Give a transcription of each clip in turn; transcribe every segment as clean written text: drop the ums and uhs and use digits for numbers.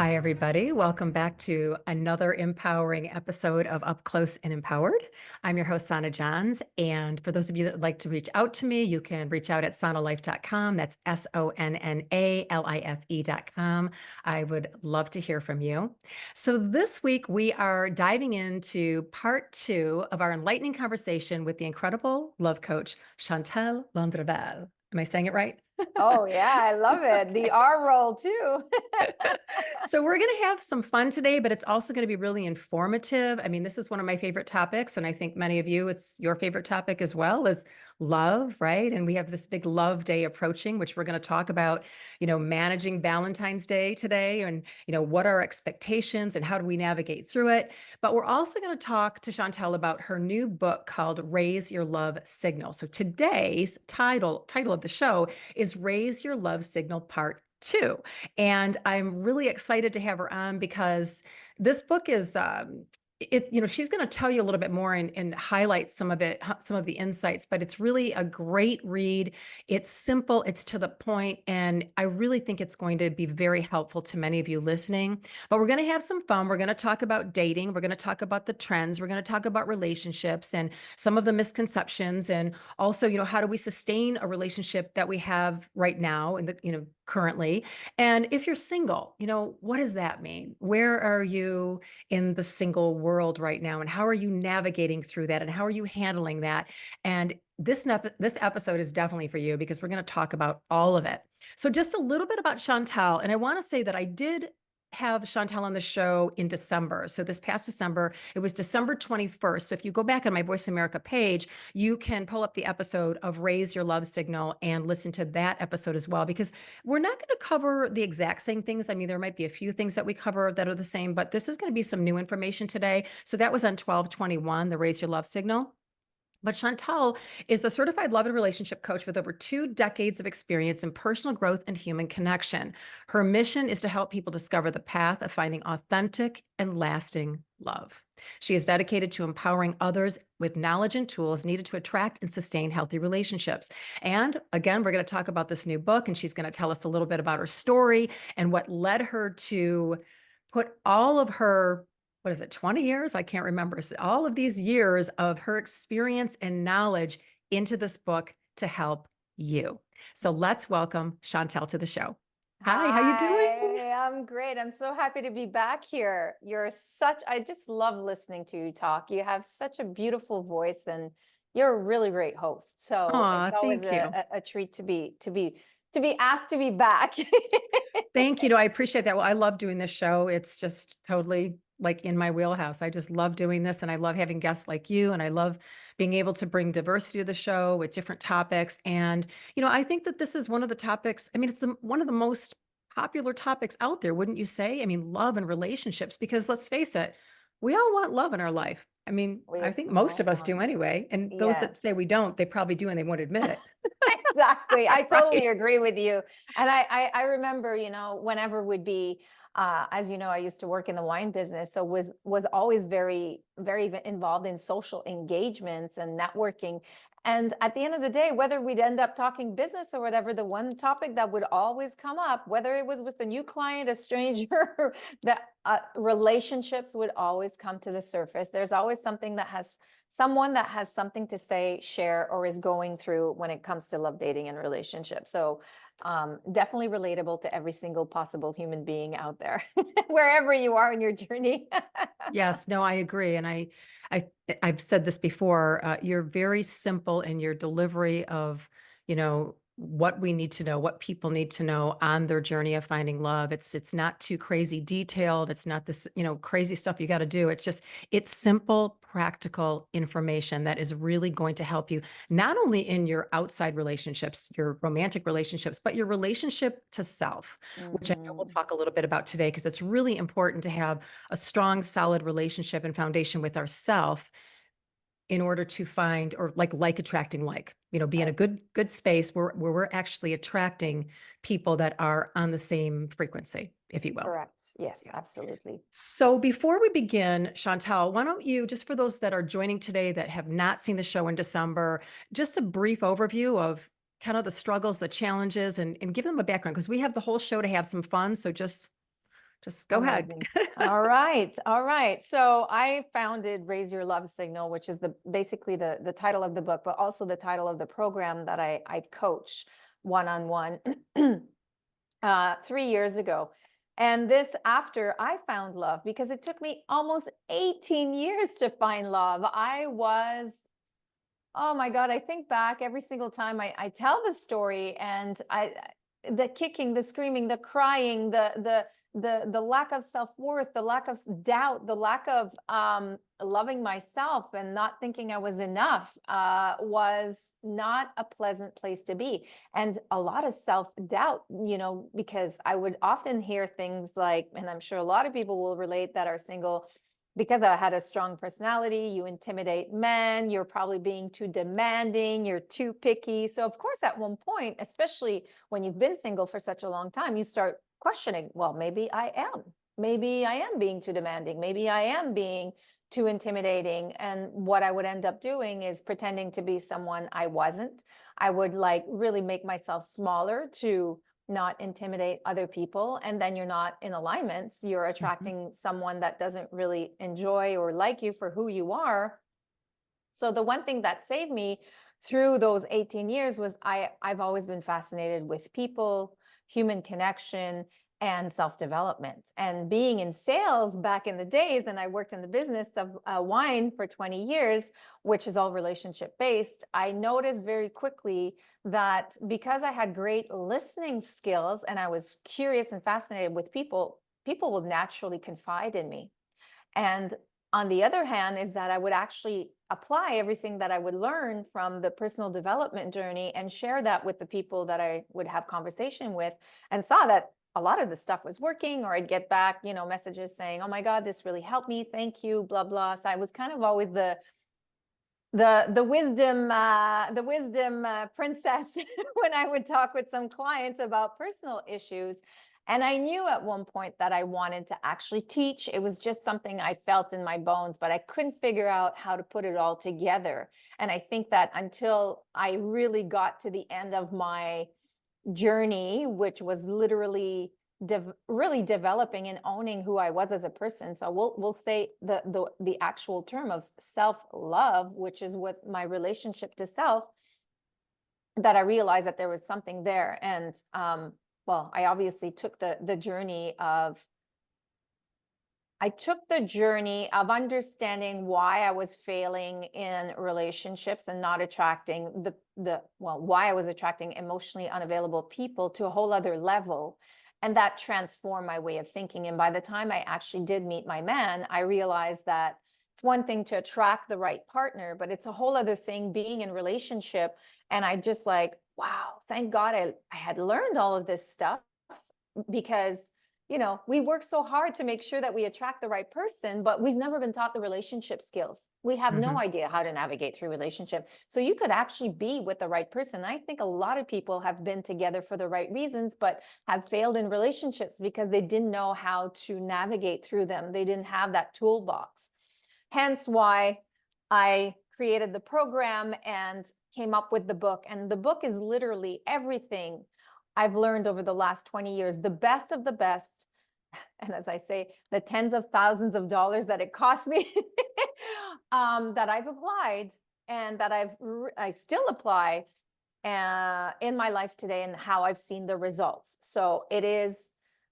Hi, everybody. Welcome back to another empowering episode of Up Close and Empowered. I'm your host, Sonna Johns. And for those of you that would like to reach out to me, you can reach out at sonnalife.com. That's Sonnalife.com. I would love to hear from you. So this week, we are diving into part 2 of our enlightening conversation with the incredible love coach, Chantal Landreville. Am I saying it right? Oh, yeah, I love it. The Okay. R roll too. So we're going to have some fun today, but it's also going to be really informative. I mean, this is one of my favorite topics, and I think many of you, it's your favorite topic as well, is love, right? And we have this big love day approaching, which we're going to talk about, managing Valentine's Day today and, what are our expectations and how do we navigate through it. But we're also going to talk to Chantel about her new book called Raise Your Love Signal. So today's title of the show is Raise Your Love Signal Part 2. And I'm really excited to have her on because this book is she's going to tell you a little bit more and highlight some of it, some of the insights, but it's really a great read. It's simple, it's to the point, and I really think it's going to be very helpful to many of you listening. But we're going to have some fun. We're going to talk about dating. We're going to talk about the trends. We're going to talk about relationships and some of the misconceptions, and also, how do we sustain a relationship that we have right now and currently. And if you're single, what does that mean? Where are you in the single world right now? And how are you navigating through that? And how are you handling that? And this episode is definitely for you because we're going to talk about all of it. So just a little bit about Chantal. And I want to say that I did have Chantal on the show in December. So this past December, it was December 21st. So if you go back on my Voice America page, you can pull up the episode of Raise Your Love Signal and listen to that episode as well, because we're not going to cover the exact same things. I mean, there might be a few things that we cover that are the same, but this is going to be some new information today. So that was on 12/21, the Raise Your Love Signal. But Chantal is a certified love and relationship coach with over 2 decades of experience in personal growth and human connection. Her mission is to help people discover the path of finding authentic and lasting love. She is dedicated to empowering others with knowledge and tools needed to attract and sustain healthy relationships. And again, we're going to talk about this new book, and she's going to tell us a little bit about her story and what led her to put all of her, what is it, 20 years? I can't remember. All of these years of her experience and knowledge into this book to help you. So let's welcome Chantal to the show. Hi, how you doing? Hi, I'm great. I'm so happy to be back here. I just love listening to you talk. You have such a beautiful voice and you're a really great host. So it's Aw, always thank you. a treat to be asked to be back. Thank you. No, I appreciate that. Well, I love doing this show. It's just totally like in my wheelhouse. I just love doing this and I love having guests like you. And I love being able to bring diversity to the show with different topics. And, I think that this is one of the topics. I mean, it's one of the most popular topics out there, wouldn't you say? I mean, love and relationships, because let's face it, we all want love in our life. I mean, We I think most all of us want do it. anyway. And those Yes. that say we don't, they probably do and they won't admit it. Exactly. I totally Right. agree with you. And I remember, whenever would be, as you know, I used to work in the wine business, so was always very, very involved in social engagements and networking. And at the end of the day, whether we'd end up talking business or whatever, the one topic that would always come up, whether it was with a new client, a stranger, that relationships would always come to the surface. There's always someone that has something to say, share, or is going through when it comes to love, dating, and relationships. So definitely relatable to every single possible human being out there, wherever you are in your journey. Yes, no, I agree. And I, I've said this before. You're very simple in your delivery of, what we need to know, what people need to know on their journey of finding love. It's not too crazy detailed. It's not this, crazy stuff you got to do. It's simple, practical information that is really going to help you not only in your outside relationships, your romantic relationships, but your relationship to self, which I know we'll Mhm. talk a little bit about today because it's really important to have a strong, solid relationship and foundation with ourself in order to find, or like attracting like, be in a good space where we're actually attracting people that are on the same frequency, if you will. Correct. Yes, Yeah. absolutely. So before we begin, Chantal, why don't you, just for those that are joining today that have not seen the show in December, just a brief overview of kind of the struggles, the challenges, and give them a background, because we have the whole show to have some fun. So Just go ahead. Amazing. All right. All right. So I founded Raise Your Love Signal, which is the basically the title of the book, but also the title of the program that I coach one-on-one 3 years ago. And this after I found love, because it took me almost 18 years to find love. I was, oh my God, I think back every single time I tell the story, and the kicking, the screaming, the crying, the lack of self-worth, the lack of doubt, the lack of loving myself and not thinking I was enough was not a pleasant place to be. And a lot of self-doubt, because I would often hear things like, and I'm sure a lot of people will relate that are single, because I had a strong personality, you intimidate men, you're probably being too demanding, you're too picky. So of course, at one point, especially when you've been single for such a long time, you start questioning, well, maybe I am. Maybe I am being too demanding. Maybe I am being too intimidating. And what I would end up doing is pretending to be someone I wasn't. I would like really make myself smaller to not intimidate other people, and then you're not in alignment. You're Mhm. attracting someone that doesn't really enjoy or like you for who you are. So the one thing that saved me through those 18 years was I've always been fascinated with people, human connection, and self-development. And being in sales back in the days, and I worked in the business of wine for 20 years, which is all relationship based, I noticed very quickly that because I had great listening skills and I was curious and fascinated with people, people would naturally confide in me. And on the other hand, is that I would actually apply everything that I would learn from the personal development journey and share that with the people that I would have conversation with, and saw that a lot of the stuff was working, or I'd get back, messages saying, "Oh my God, this really helped me. Thank you, blah, blah." So I was kind of always the wisdom princess when I would talk with some clients about personal issues. And I knew at one point that I wanted to actually teach. It was just something I felt in my bones, but I couldn't figure out how to put it all together. And I think that until I really got to the end of my journey, which was literally really developing and owning who I was as a person. So we'll say the actual term of self-love, which is what my relationship to self, that I realized that there was something there. And well, I obviously took the journey of understanding why I was failing in relationships and not attracting why I was attracting emotionally unavailable people to a whole other level. And that transformed my way of thinking. And by the time I actually did meet my man, I realized that it's one thing to attract the right partner, but it's a whole other thing being in relationship. And I just like, wow, thank God I had learned all of this stuff, because we work so hard to make sure that we attract the right person, but we've never been taught the relationship skills. We have no Mhm. idea how to navigate through relationship. So you could actually be with the right person. I think a lot of people have been together for the right reasons, but have failed in relationships because they didn't know how to navigate through them. They didn't have that toolbox. Hence why I created the program and came up with the book. And the book is literally everything I've learned over the last 20 years, the best of the best. And as I say, the tens of thousands of dollars that it cost me, that I've applied, and that I still apply in my life today, and how I've seen the results. So it is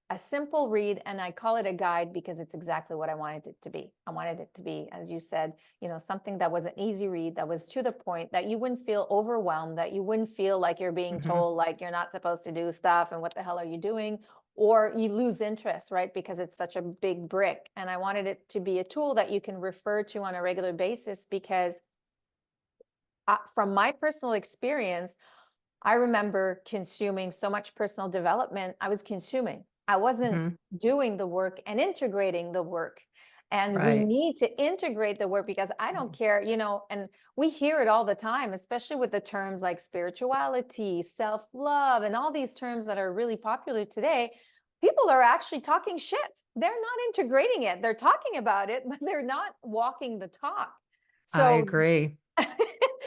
a simple read, and I call it a guide because it's exactly what I wanted it to be. I wanted it to be, as you said, something that was an easy read, that was to the point, that you wouldn't feel overwhelmed, that you wouldn't feel like you're being Mhm. told like you're not supposed to do stuff and what the hell are you doing, or you lose interest, right? Because it's such a big brick. And I wanted it to be a tool that you can refer to on a regular basis, because from my personal experience, I remember consuming so much personal development. I was consuming. I wasn't Mhm. doing the work and integrating the work. And we Right. need to integrate the work, because I don't care, and we hear it all the time, especially with the terms like spirituality, self-love, and all these terms that are really popular today. People are actually talking shit. They're not integrating it. They're talking about it, but they're not walking the talk. I So, agree.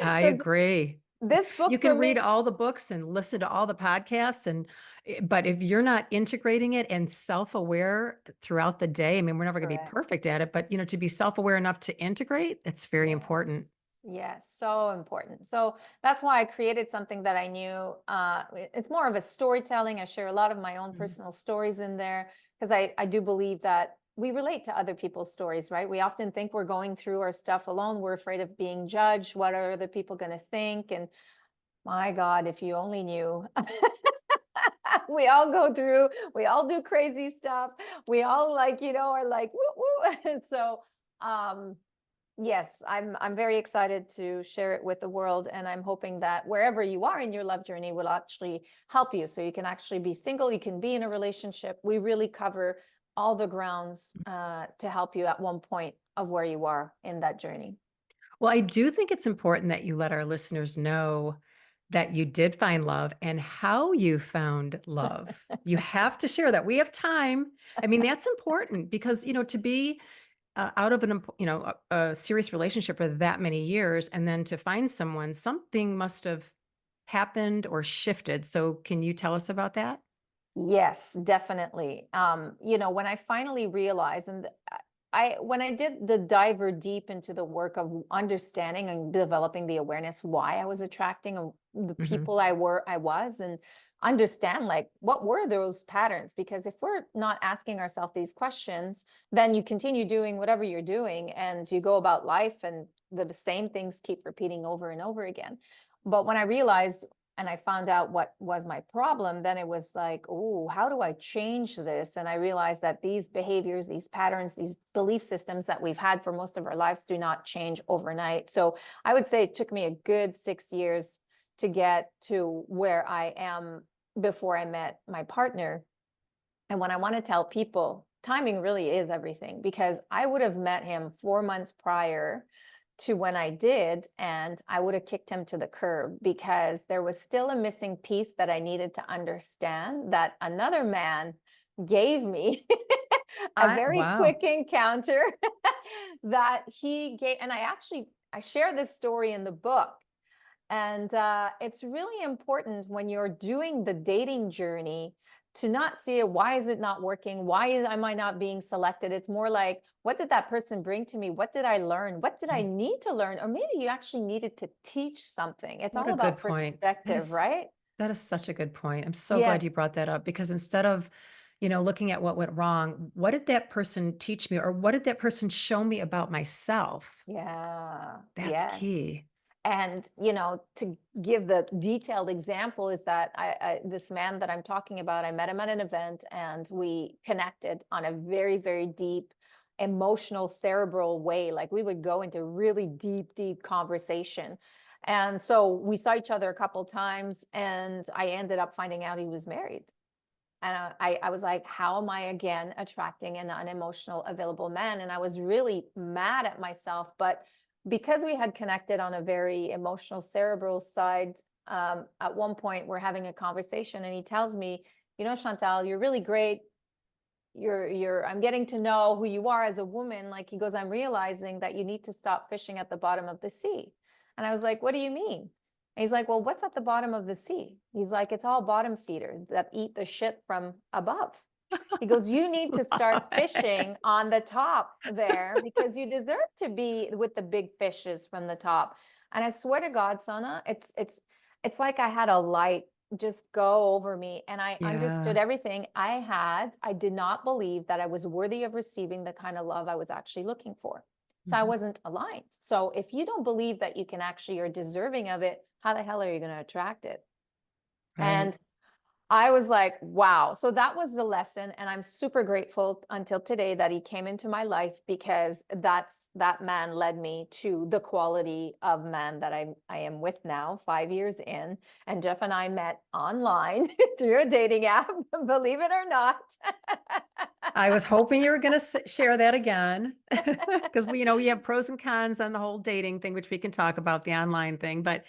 I so agree. this You book for can read me, all the books and listen to all the podcasts, and But if you're not integrating it and self-aware throughout the day, I mean, we're never gonna be Correct. perfect at it, but, to be self-aware enough to integrate, that's very Yes. important. Yes, so important. So that's why I created something that I knew it's more of a storytelling. I share a lot of my own Mhm. personal stories in there because I do believe that we relate to other people's stories, right? We often think we're going through our stuff alone. We're afraid of being judged. What are other people going to think? And my God, if you only knew. We all go through, we all do crazy stuff. We all like, are like, woo woo. And so, um, yes, I'm very excited to share it with the world, and I'm hoping that wherever you are in your love journey will actually help you. So you can actually be single, you can be in a relationship. We really cover all the grounds to help you at one point of where you are in that journey. Well, I do think it's important that you let our listeners know that you did find love and how you found love. You have to share that. We have time. I mean, that's important because, to be out of a serious relationship for that many years and then to find someone, something must have happened or shifted. So, can you tell us about that? Yes, definitely. When I finally realized, and when I did the diver deep into the work of understanding and developing the awareness why I was attracting the Hmm. people I was, and understand like what were those patterns? Because if we're not asking ourselves these questions, then you continue doing whatever you're doing, and you go about life, and the same things keep repeating over and over again. But when I realized and I found out what was my problem, then it was like, oh, how do I change this? And I realized that these behaviors, these patterns, these belief systems that we've had for most of our lives do not change overnight. So I would say it took me a good 6 years to get to where I am before I met my partner. And when I want to tell people, timing really is everything because I would have met him 4 months prior to when I did, and I would have kicked him to the curb because there was still a missing piece that I needed to understand that another man gave me a I very Wow. quick encounter that he gave. And I share this story in the book. And it's really important when you're doing the dating journey to not see it. Why is it not working? Am I not being selected? It's more like, what did that person bring to me? What did I learn? What did I Mm. need to learn? Or maybe you actually needed to teach something. It's What all a good about point. That perspective, is right? that is such a good point. I'm so glad Yes. you brought that up because instead of, looking at what went wrong, what did that person teach me or what did that person show me about myself? Yeah. That's Yes. key. And to give the detailed example is that this man that I'm talking about, I met him at an event and we connected on a very, very deep emotional cerebral way. Like we would go into really deep conversation. And so we saw each other a couple times, and I ended up finding out he was married. And I was like, how am I again attracting an unemotional, available man? And I was really mad at myself. But because we had connected on a very emotional, cerebral side, at one point we're having a conversation and he tells me, Chantal, you're really great. I'm getting to know who you are as a woman. Like he goes, I'm realizing that you need to stop fishing at the bottom of the sea. And I was like, what do you mean? And he's like, well, what's at the bottom of the sea? He's like, it's all bottom feeders that eat the shit from above. He goes, you need to start fishing on the top there because you deserve to be with the big fishes from the top. And I swear to God, Sonna, it's like I had a light just go over me, and I understood Yeah. everything I did not believe that I was worthy of receiving the kind of love I was actually looking for. So I Mhm. wasn't aligned. So if you don't believe that you can actually, you're deserving of it, how the hell are you going to attract it? Right. And I was like, wow. So that was the lesson. And I'm super grateful until today that he came into my life because that man led me to the quality of man that I am with now, 5 years in. And Jeff and I met online through a dating app, believe it or not. I was hoping you were gonna share that again because we have pros and cons on the whole dating thing, which we can talk about the online thing, but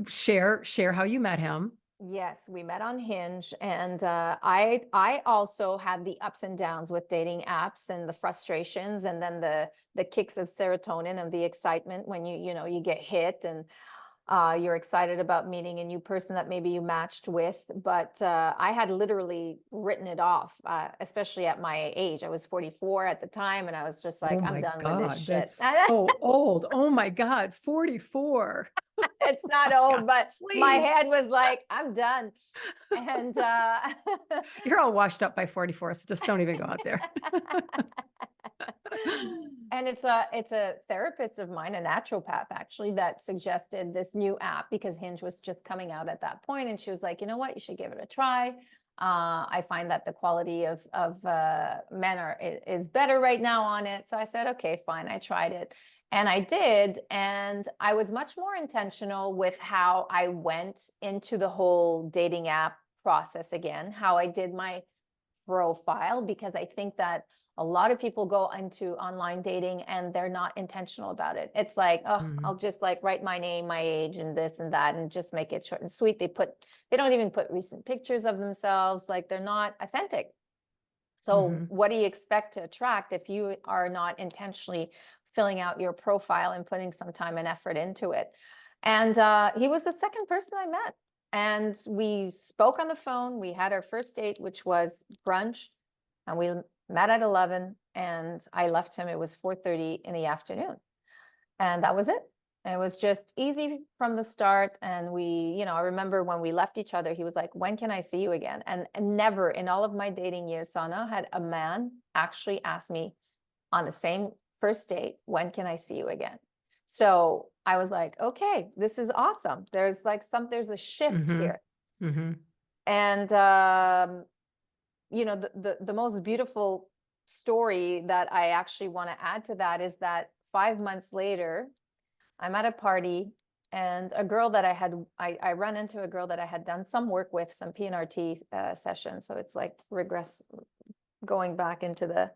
share how you met him. Yes, we met on Hinge, and I also had the ups and downs with dating apps and the frustrations, and then the kicks of serotonin and the excitement when you get hit. And You're excited about meeting a new person that maybe you matched with, but I had literally written it off, especially at my age. I was 44 at the time, and I was just like, Oh I'm my done with this God, shit. that's so old. Oh my God, 44. It's not My God, old, but my please. head was like, I'm done. And You're all washed up by 44, so just don't even go out there. and it's a therapist of mine, a naturopath actually, that suggested this new app because Hinge was just coming out at that point, and she was like, you know what, you should give it a try. I find that the quality of men is better right now on it. So I said, okay, fine. I tried it, and I did, and I was much more intentional with how I went into the whole dating app process again, how I did my profile, because I think that a lot of people go into online dating and they're not intentional about it. It's like, oh, Mhm, I'll just like write my name, my age, and this and that, and just make it short and sweet. They don't even put recent pictures of themselves. Like they're not authentic. So mhm, what do you expect to attract if you are not intentionally filling out your profile and putting some time and effort into it? And he was the second person I met. And we spoke on the phone. We had our first date, which was brunch, and we met at 11. And I left him. It was 4:30 in the afternoon, and that was it. It was just easy from the start. And I remember when we left each other, he was like, when can I see you again? And never in all of my dating years, Sonna, had a man actually asked me on the same first date, when can I see you again? So I was like, okay, this is awesome. There's a shift mhm, here. mhm, And the most beautiful story that I actually want to add to that is that 5 months later, I'm at a party, and a girl that I run into a girl that I had done some work with, some PNRT sessions. So it's like going back into the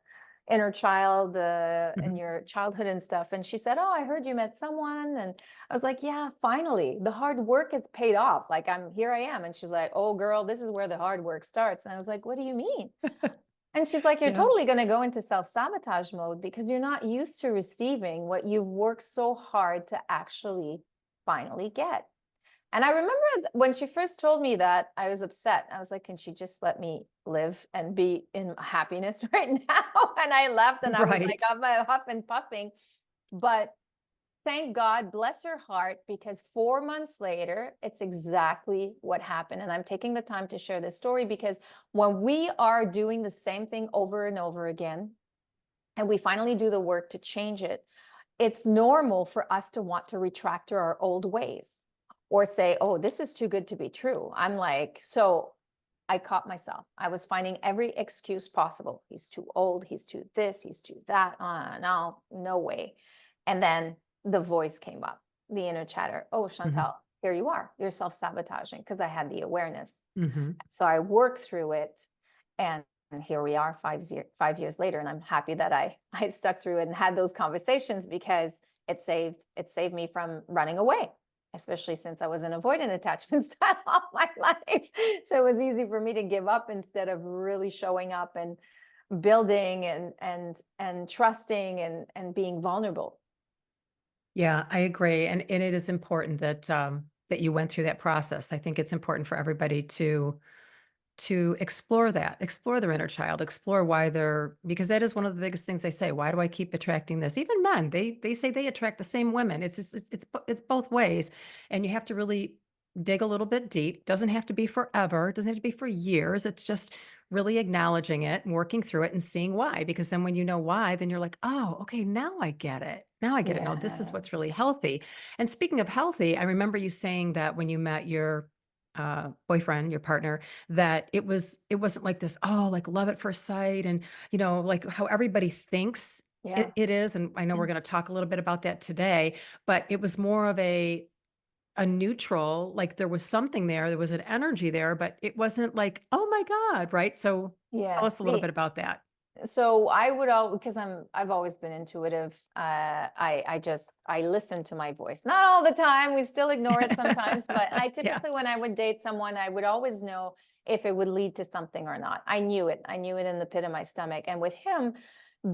inner child and mhm. your childhood and stuff. And she said, oh, I heard you met someone. And I was like, yeah, finally, the hard work has paid off. Like here I am. And she's like, oh, girl, this is where the hard work starts. And I was like, what do you mean? And she's like, you're Yeah, totally going to go into self-sabotage mode because you're not used to receiving what you've worked so hard to actually finally get. And I remember when she first told me that, I was upset. I was like, can she just let me live and be in happiness right now? And I left, and I was like, right. I'm huff and puffing. But thank God, bless her heart, because 4 months later, it's exactly what happened. And I'm taking the time to share this story because when we are doing the same thing over and over again, and we finally do the work to change it, it's normal for us to want to retract to our old ways or say, oh, this is too good to be true. I'm like, so I caught myself. I was finding every excuse possible. He's too old. He's too this. He's too that. No, no way. And then the voice came up, the inner chatter. Oh, Mhm, Chantal, here you are. You're self-sabotaging, because I had the awareness. mhm. So I worked through it, and here we are 5 years later, and I'm happy that I stuck through it and had those conversations, because it saved me from running away, especially since I was an avoidant attachment style all my life. So it was easy for me to give up instead of really showing up and building and trusting and being vulnerable. Yeah, I agree, and it is important that, that you went through that process. I think it's important for everybody to explore that, explore their inner child, explore why they're because that is one of the biggest things they say, "Why do I keep attracting this?" Even men, they say they attract the same women. It's just it's both ways, and you have to really dig a little bit deep. Doesn't have to be forever, doesn't have to be for years. It's just really acknowledging it and working through it and seeing why, because then when you know why, then you're like, "Oh, okay, now I get it. Now I get it. No, this is what's really Yes. healthy." And speaking of healthy, I remember you saying that when you met your, boyfriend, your partner, that it wasn't like this, oh, like love at first sight and, like how everybody thinks Yeah. it is, and I know we're gonna talk a little bit about that today, but it was more of a neutral, like there was something there was an energy there, but it wasn't like, "Oh my god," right? So, tell Yes. us a little bit about that. So I would all because I've always been intuitive. I listen to my voice. Not all the time. We still ignore it sometimes, but I Yeah. typically, when I would date someone, I would always know if it would lead to something or not. I knew it. I knew it in the pit of my stomach. And with him,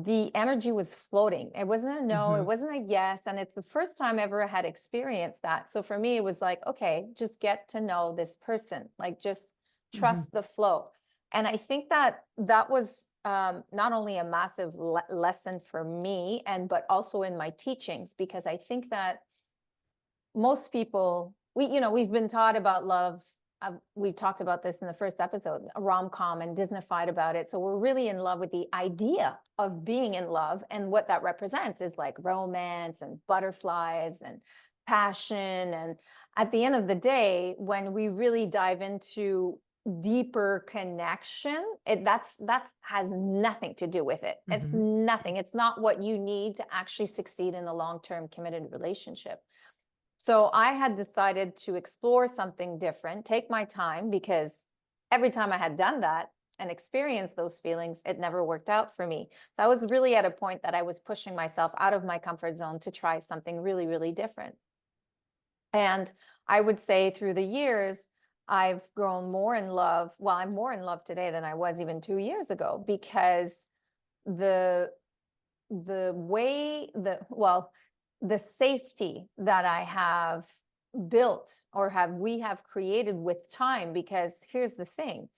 the energy was floating. It wasn't a no, it Mhm. wasn't a yes. And it's the first time ever I had experienced that. So for me, it was like, okay, just get to know this person, like just Mhm. trust the flow. And I think that that was not only a massive lesson for me, and but also in my teachings, because I think that most people, we've been taught about love. We've talked about this in the first episode, a rom-com, and Disneyfied about it. So we're really in love with the idea of being in love, and what that represents is like romance and butterflies and passion. And at the end of the day, when we really dive into deeper connection, that's has nothing to do with it. It's Mhm. nothing. It's not what you need to actually succeed in a long-term committed relationship. So I had decided to explore something different, take my time, because every time I had done that and experienced those feelings, it never worked out for me. So I was really at a point that I was pushing myself out of my comfort zone to try something really, really different. And I would say through the years, I've grown more in love. Well, I'm more in love today than I was even 2 years ago, because the the way the well the safety that I have built, or have created with time. Because here's the thing: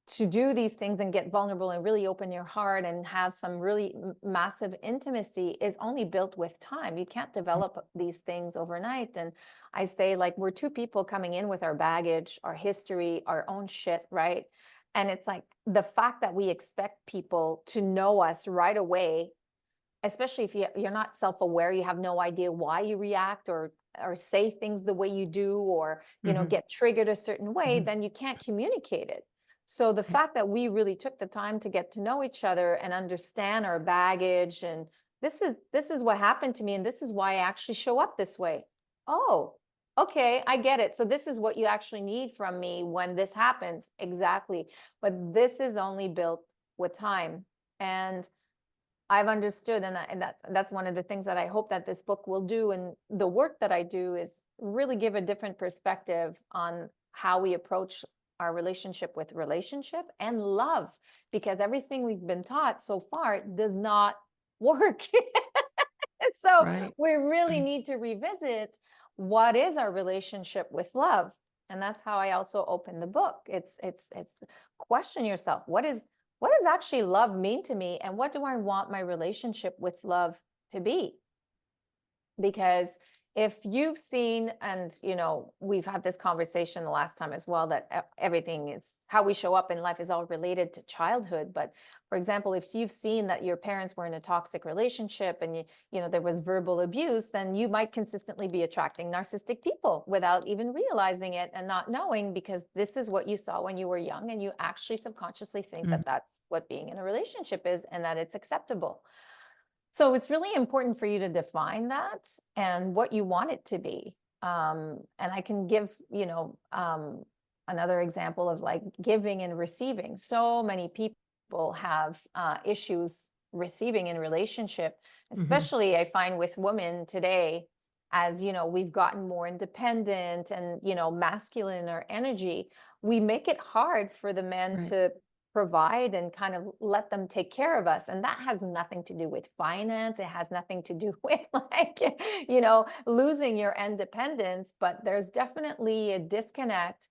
to do these things and get vulnerable and really open your heart and have some really massive intimacy is only built with time. You can't develop these things overnight. And I say, like, we're two people coming in with our baggage, our history, our own shit, right? And it's like the fact that we expect people to know us right away, especially if you're not self-aware, you have no idea why you react or say things the way you do, or Mhm. get triggered a certain way, Mhm. then you can't communicate it. So the Right. fact that we really took the time to get to know each other and understand our baggage, and this is what happened to me, and this is why I actually show up this way. Oh, okay, I get it. So this is what you actually need from me when this happens. Exactly. But this is only built with time. And I've understood, and that's one of the things that I hope that this book will do, and the work that I do is really give a different perspective on how we approach our relationship and love, because everything we've been taught so far does not work. So Right. we really Right. need to revisit what is our relationship with love. And that's how I also open the book. It's question yourself, what does actually love mean to me, and what do I want my relationship with love to be? Because if you've seen, and we've had this conversation the last time as well, that everything is how we show up in life is all related to childhood. But for example, if you've seen that your parents were in a toxic relationship, and there was verbal abuse, then you might consistently be attracting narcissistic people without even realizing it and not knowing, because this is what you saw when you were young, and you actually subconsciously think Mm. that that's what being in a relationship is, and that it's acceptable. So it's really important for you to define that and what you want it to be. And I can give, another example of like giving and receiving. So many people have issues receiving in relationship, Mhm. especially I find with women today. As we've gotten more independent and masculine our energy, we make it hard for the men Right. to provide and kind of let them take care of us. And that has nothing to do with finance. It has nothing to do with like, losing your independence. But there's definitely a disconnect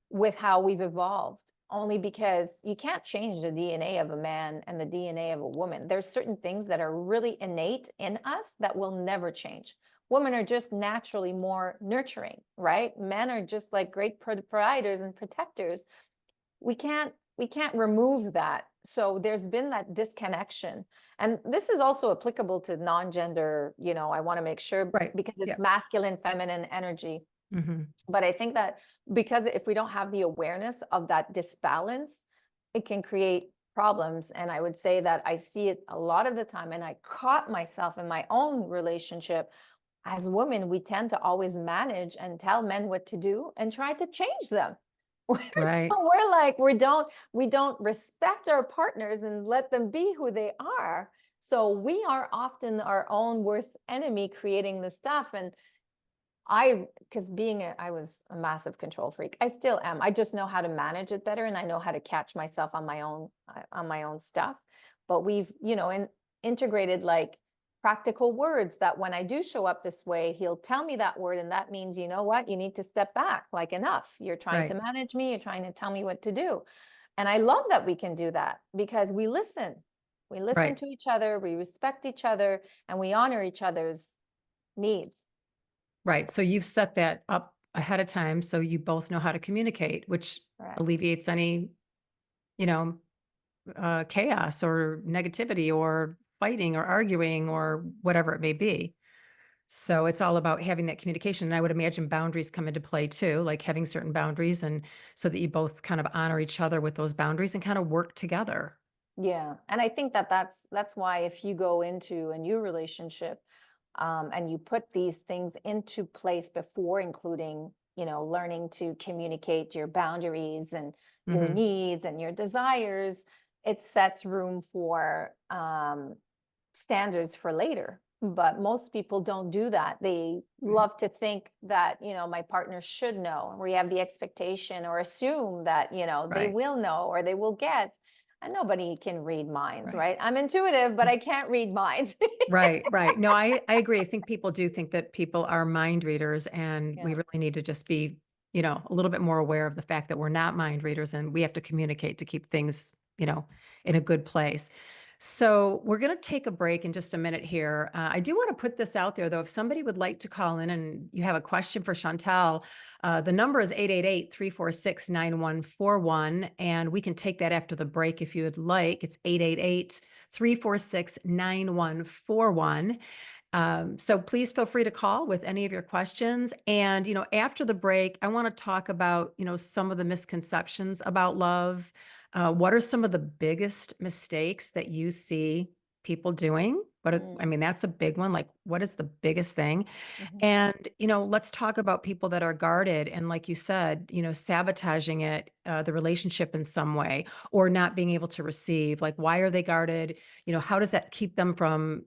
with how we've evolved, only because you can't change the DNA of a man and the DNA of a woman. There's certain things that are really innate in us that will never change. Women are just naturally more nurturing, right? Men are just like great providers and protectors. We can't remove that. So there's been that disconnection. And this is also applicable to non-gender, I want to make sure, Right. because it's Yeah. masculine, feminine energy. Mhm. But I think that because if we don't have the awareness of that disbalance, it can create problems. And I would say that I see it a lot of the time, and I caught myself in my own relationship. As women, we tend to always manage and tell men what to do and try to change them. So Right. we're like, we don't respect our partners and let them be who they are. So we are often our own worst enemy, creating the stuff. And because I was a massive control freak. I still am. I just know how to manage it better, and I know how to catch myself on my own stuff. But we've, integrated like practical words that when I do show up this way, he'll tell me that word. And that means, you know what, you need to step back, like enough. You're trying to Right. manage me, you're trying to tell me what to do. And I love that we can do that because we listen. We listen Right. to each other, we respect each other, and we honor each other's needs. Right. So you've set that up ahead of time so you both know how to communicate, which Correct. alleviates any, you know, chaos or negativity or fighting or arguing or whatever it may be. So it's all about having that communication. And I would imagine boundaries come into play too, like having certain boundaries and so that you both kind of honor each other with those boundaries and kind of work together. Yeah. And I think that that's why if you go into a new relationship, and you put these things into place before, including, learning to communicate your boundaries and your Hmm. needs and your desires, it sets room for standards for later. But most people don't do that. They Right. love to think that, my partner should know. We have the expectation or assume that, they Right. will know or they will guess. And nobody can read minds, Right. right? I'm intuitive, but I can't read minds. Right, right. No, I agree. I think people do think that people are mind readers, and we Yeah. really need to just be, a little bit more aware of the fact that we're not mind readers and we have to communicate to keep things, in a good place. So we're going to take a break in just a minute here. I do want to put this out there, though. If somebody would like to call in and you have a question for Chantal, the number is 888-346-9141, and we can take that after the break if you would like. It's 888-346-9141. So please feel free to call with any of your questions. And, after the break, I want to talk about, some of the misconceptions about love. What are some of the biggest mistakes that you see people doing? I Mm, mean, that's a big one. Like, what is the biggest thing? mhm. And, let's talk about people that are guarded and, like you said, sabotaging it, the relationship in some way, or not being able to receive. Like, why are they guarded? How does that keep them from,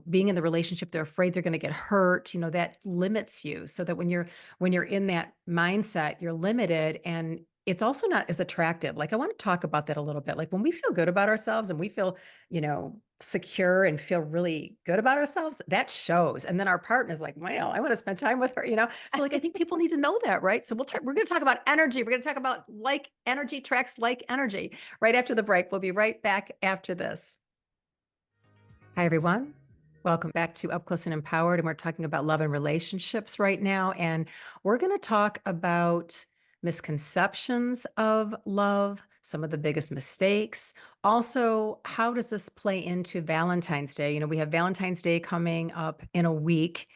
being in the relationship? They're afraid they're going to get hurt. That limits you so that when you're in that mindset, you're limited and it's also not as attractive. Like, I want to talk about that a little bit. Like, when we feel good about ourselves and we feel, secure and feel really good about ourselves, that shows. And then our partner's like, well, I want to spend time with her. So like, I think people need to know that, right? So we're going to talk about energy. We're going to talk about like energy tracks, like energy right after the break. We'll be right back after this. Hi, everyone. Welcome back to Up Close and Empowered. And we're talking about love and relationships right now. And we're going to talk about misconceptions of love, some of the biggest mistakes. Also, how does this play into Valentine's Day? We have Valentine's Day coming up in a week.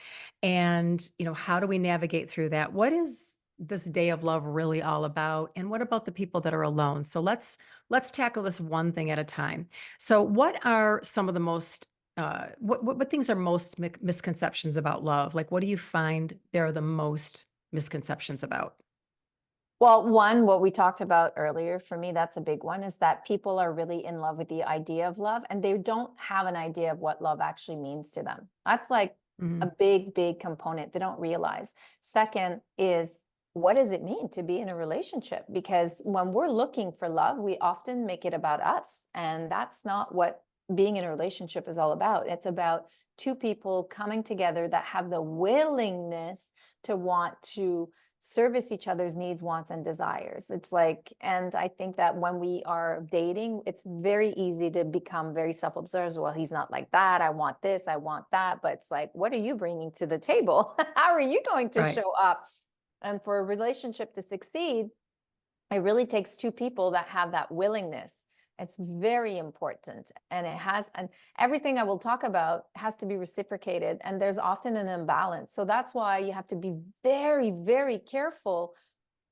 And, how do we navigate through that? What is this day of love really all about? And what about the people that are alone? So let's tackle this one thing at a time. So, what are some of the most what things are most misconceptions about love? Like, what do you find there are the most misconceptions about? Well, one, what we talked about earlier, for me, that's a big one, is that people are really in love with the idea of love and they don't have an idea of what love actually means to them. That's like a Mhm. big, big component they don't realize. Second is, what does it mean to be in a relationship? Because when we're looking for love, we often make it about us. And that's not what being in a relationship is all about. It's about two people coming together that have the willingness to want to service each other's needs, wants, and desires. It's like, and I think that when we are dating, it's very easy to become very self-absorbed. Well, he's not like that. I want this, I want that. But it's like, what are you bringing to the table? How are you going to Right. show up? And for a relationship to succeed, it really takes two people that have that willingness. It's very important. And everything I will talk about has to be reciprocated. And there's often an imbalance. So that's why you have to be very, very careful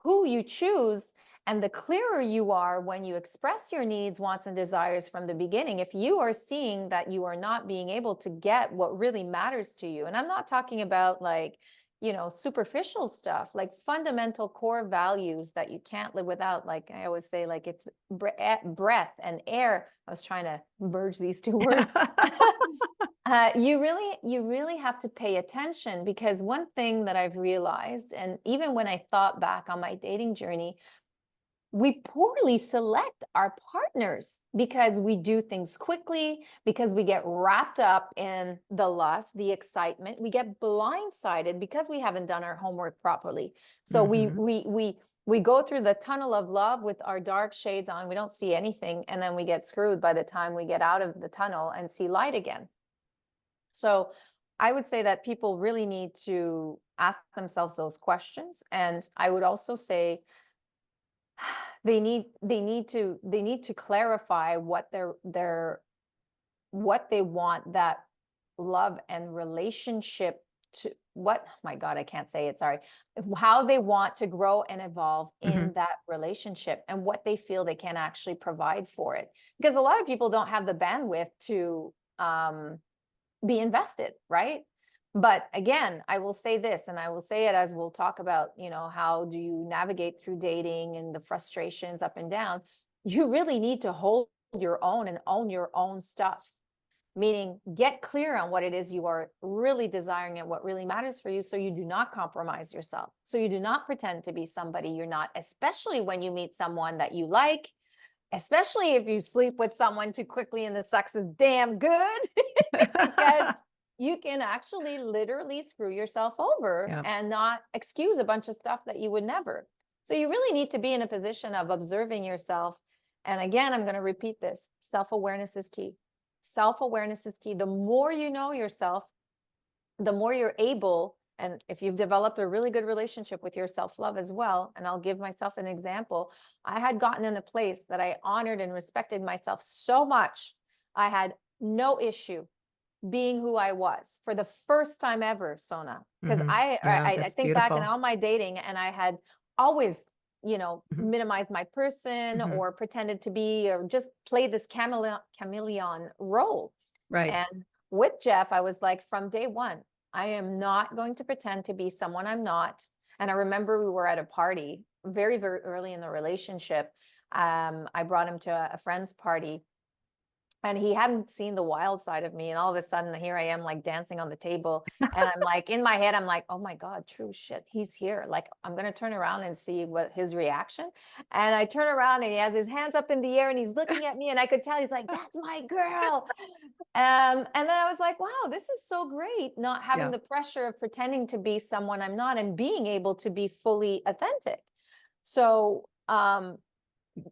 who you choose. And the clearer you are when you express your needs, wants, and desires from the beginning, if you are seeing that you are not being able to get what really matters to you, and I'm not talking about like, superficial stuff, like fundamental core values that you can't live without. Like I always say, like it's breath and air. I was trying to merge these two words. You really have to pay attention because one thing that I've realized, and even when I thought back on my dating journey, we poorly select our partners because we do things quickly, because we get wrapped up in the lust, the excitement, we get blindsided because we haven't done our homework properly. So Mhm. we go through the tunnel of love with our dark shades on, we don't see anything, and then we get screwed by the time we get out of the tunnel and see light again. So I would say that people really need to ask themselves those questions. And I would also say they need to clarify what what they want that love and relationship to, what, my God, I can't say it, sorry, how they want to grow and evolve in Mhm. that relationship, and what they feel they can actually provide for it, because a lot of people don't have the bandwidth to be invested, right? But again, I will say this, and I will say it as we'll talk about, how do you navigate through dating and the frustrations up and down. You really need to hold your own and own your own stuff, meaning get clear on what it is you are really desiring and what really matters for you, so you do not compromise yourself. So you do not pretend to be somebody you're not, especially when you meet someone that you like, especially if you sleep with someone too quickly and the sex is damn good, because you can actually literally screw yourself over Yeah. and not excuse a bunch of stuff that you would never. So you really need to be in a position of observing yourself. And again, I'm going to repeat this: self-awareness is key. Self-awareness is key. The more you know yourself, the more you're able, and if you've developed a really good relationship with your self-love as well, and I'll give myself an example. I had gotten in a place that I honored and respected myself so much. I had no issue being who I was for the first time ever, Sona. Because Mhm. I, Yeah, I I that's think back in beautiful. all my dating, and I had always, Mhm. minimized my person, Mhm. or pretended to be, or just played this chameleon role. Right. And with Jeff, I was like, from day one, I am not going to pretend to be someone I'm not. And I remember we were at a party very, very early in the relationship. I brought him to a friend's party, and he hadn't seen the wild side of me, and all of a sudden here I am, like, dancing on the table, and I'm like, in my head I'm like, oh my God, true shit, he's here, like, I'm gonna turn around and see what his reaction. And I turn around and he has his hands up in the air and he's looking at me, and I could tell he's like, that's my girl. And then I was like, wow, this is so great, not having Yeah. the pressure of pretending to be someone I'm not, and being able to be fully authentic. So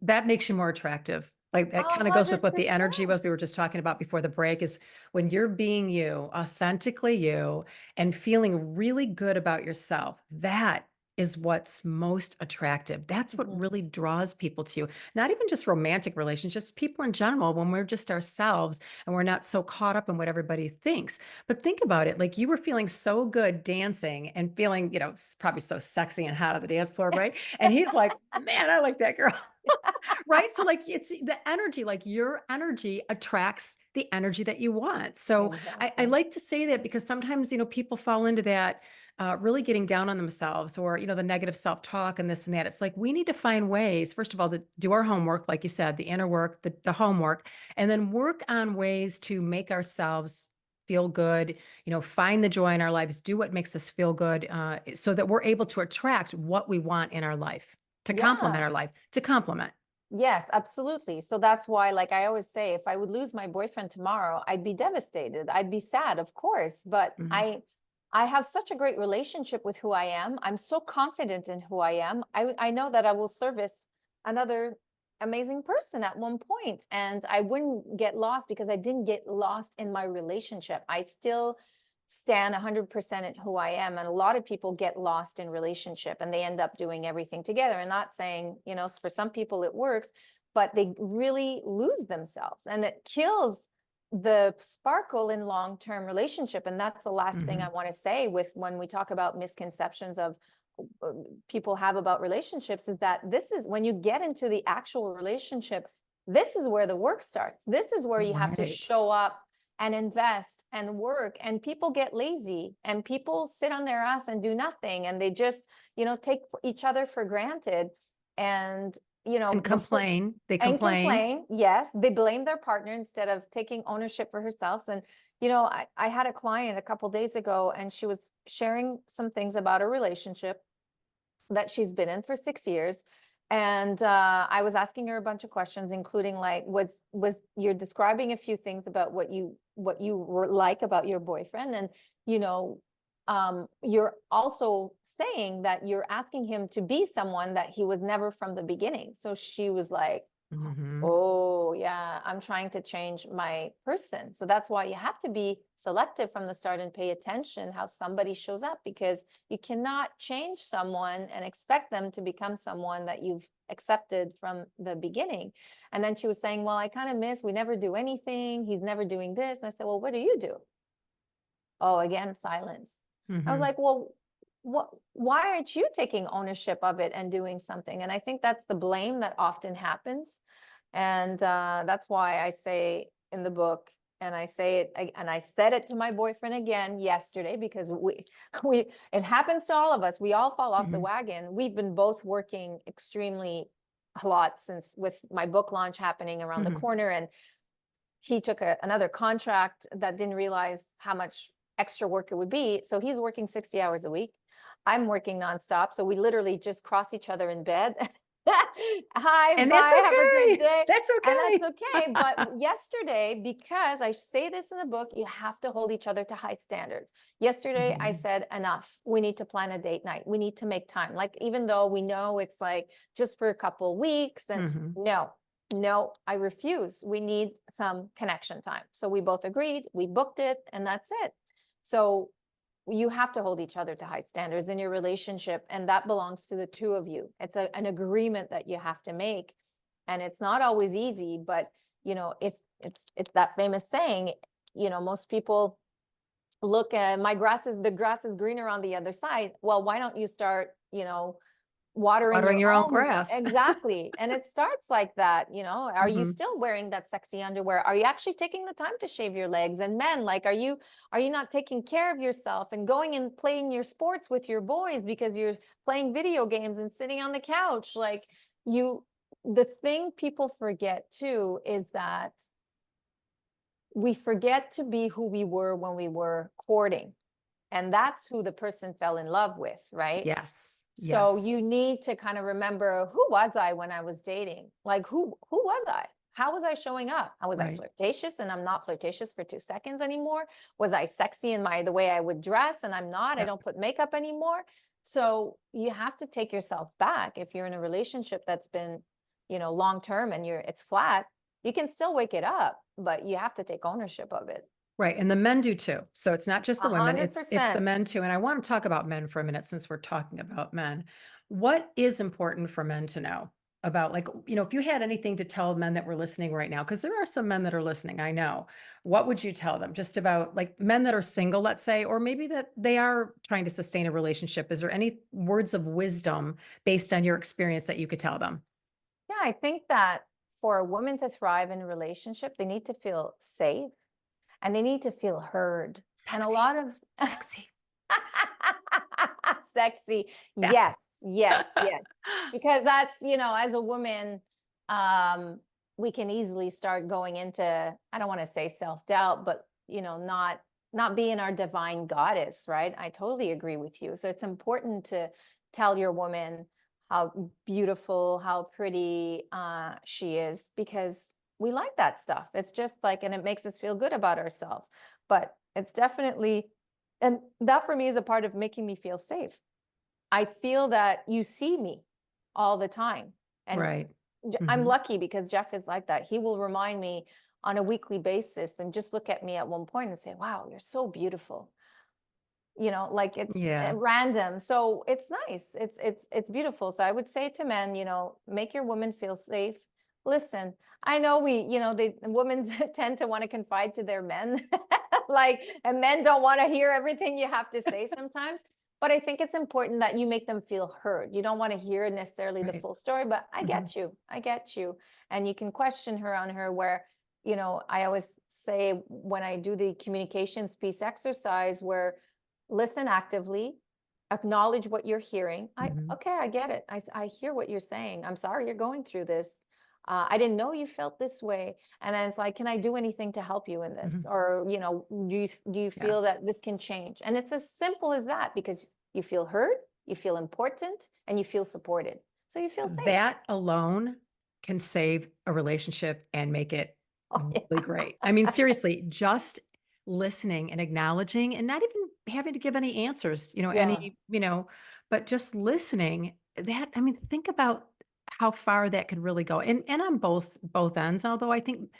That makes you more attractive. Like, that a kinda goes with hundred what the energy percent was we were just talking about before the break, is when you're being you, authentically you, and feeling really good about yourself, that is what's most attractive. That's what Mhm. really draws people to you. Not even just romantic relationships, people in general, when we're just ourselves and we're not so caught up in what everybody thinks. But think about it, like, you were feeling so good dancing and feeling, probably so sexy and hot on the dance floor, right? And he's like, "Man, I like that girl." Right? So, like, it's the energy, like, your energy attracts the energy that you want. So, I Exactly. like to say that because sometimes, people fall into that, really getting down on themselves, or, the negative self-talk and this and that. It's like, we need to find ways, first of all, to do our homework, like you said, the inner work, the homework, and then work on ways to make ourselves feel good, find the joy in our lives, do what makes us feel good, so that we're able to attract what we want in our life, to complement Yeah. our life, to complement. Yes, absolutely. So that's why, like I always say, if I would lose my boyfriend tomorrow, I'd be devastated. I'd be sad, of course, but Mhm. I have such a great relationship with who I am. I'm so confident in who I am. I know that I will service another amazing person at one point, and I wouldn't get lost because I didn't get lost in my relationship. I still stand 100% at who I am. And a lot of people get lost in relationship and they end up doing everything together. And not saying, for some people it works, but they really lose themselves, and it kills the sparkle in long-term relationship. And that's the last thing I Mhm. want to say with, when we talk about misconceptions of uh, people have about relationships, is that this is when you get into the actual relationship, this is where the work starts. This is where you have to Right. show up and invest and work. And people get lazy, and people sit on their ass and do nothing, and they just, take each other for granted. And And before, complain. They and complain. complain. Yes, they blame their partner instead of taking ownership for herself. And I had a client a couple days ago, and she was sharing some things about a relationship that she's been in for 6 years. And I was asking her a bunch of questions, including like, was you're describing a few things about what you were like about your boyfriend, and you know, you're also saying that you're asking him to be someone that he was never from the beginning. So she was like, Hmm. oh, yeah, I'm trying to change my person. So that's why you have to be selective from the start and pay attention how somebody shows up, because you cannot change someone and expect them to become someone that you've accepted from the beginning. And then she was saying, well, I kind of miss, we never do anything. He's never doing this. And I said, well, what do you do? Oh, again, silence. I was Hmm. like, well, why aren't you taking ownership of it and doing something? And I think that's the blame that often happens. And that's why I say in the book, and I say it, and I said it to my boyfriend again yesterday, because it happens to all of us. We all fall off the Hmm. wagon. We've been both working extremely a lot since, with my book launch happening around the Hmm. corner, and he took another contract that didn't realize how much extra work it would be. So he's working 60 hours a week. I'm working nonstop. So we literally just cross each other in bed. Hi, And that's bye, have a great okay. day. That's And that's okay. okay. But yesterday, because I say this in the book, you have to hold each other to high standards. Yesterday, I Hmm. said, enough. We need to plan a date night. We need to make time. Like, even though we know it's like just for a couple weeks, and Hmm. no, I refuse. We need some connection time. So we both agreed, we booked it, and that's it. So you have to hold each other to high standards in your relationship, and that belongs to the two of you. It's an agreement that you have to make, and it's not always easy. But if it's that famous saying, most people look at the grass is greener on the other side. Well, why don't you start, watering Watering your your own own? grass. Exactly. And it starts like that. Are you Hmm. still wearing that sexy underwear? Are you actually taking the time to shave your legs? And men, like, are you not taking care of yourself and going and playing your sports with your boys because you're playing video games and sitting on the couch? Like, the thing people forget too is that we forget to be who we were when we were courting, and that's who the person fell in love with, right? Yes. So Yes. you need to kind of remember, who was I when I was dating? Like, who was I? How was I showing up? How was I Right. flirtatious and I'm not flirtatious for 2 seconds anymore? Was I sexy in the way I would dress and I'm not? I Yep. don't put makeup anymore. So you have to take yourself back. If you're in a relationship that's been, long term, and it's flat, you can still wake it up, but you have to take ownership of it. Right, and the men do too. So it's not just A the women, hundred it's the percent. men too, and I wanna talk about men for a minute since we're talking about men. What is important for men to know about, like, if you had anything to tell men that were listening right now, because there are some men that are listening, I know. What would you tell them just about, like, men that are single, let's say, or maybe that they are trying to sustain a relationship? Is there any words of wisdom based on your experience that you could tell them? Yeah, I think that for a woman to thrive in a relationship, they need to feel safe and they need to feel heard. And a Sexy. lot of Sexy. sexy. Yeah. Yes, yes, yes. Because that's, as a woman, um, we can easily start going into, I don't want to say self-doubt, but not being our divine goddess, right? I totally agree with you. So it's important to tell your woman how beautiful, how pretty she is, because we like that stuff. It's just like, and it makes us feel good about ourselves. But it's definitely, and that for me is a part of making me feel safe. I feel that you see me all the time. And Right. I'm Mhm. lucky because Jeff is like that. He will remind me on a weekly basis and just look at me at one point and say, wow, you're so beautiful. Like, it's Yeah. random. So it's nice. It's beautiful. So I would say to men, make your woman feel safe. Listen, I know women tend to want to confide to their men, like, and men don't want to hear everything you have to say sometimes. But I think it's important that you make them feel heard. You don't want to hear necessarily the Right. full story, but I Mhm. get you. I get you. And you can question her on her where, I always say when I do the communications piece exercise, where listen actively, acknowledge what you're hearing. Mhm. Okay, I get it. I hear what you're saying. I'm sorry you're going through this. I didn't know you felt this way. And then it's like, can I do anything to help you in this? Mhm. Or, do you Yeah. feel that this can change? And it's as simple as that, because you feel heard, you feel important, and you feel supported. So you feel safe. That alone can save a relationship and make it Oh, really yeah. great. I mean, seriously, just listening and acknowledging and not even having to give any answers, Yeah. but just listening, that I mean, think about how far that could really go. And on both ends, although I think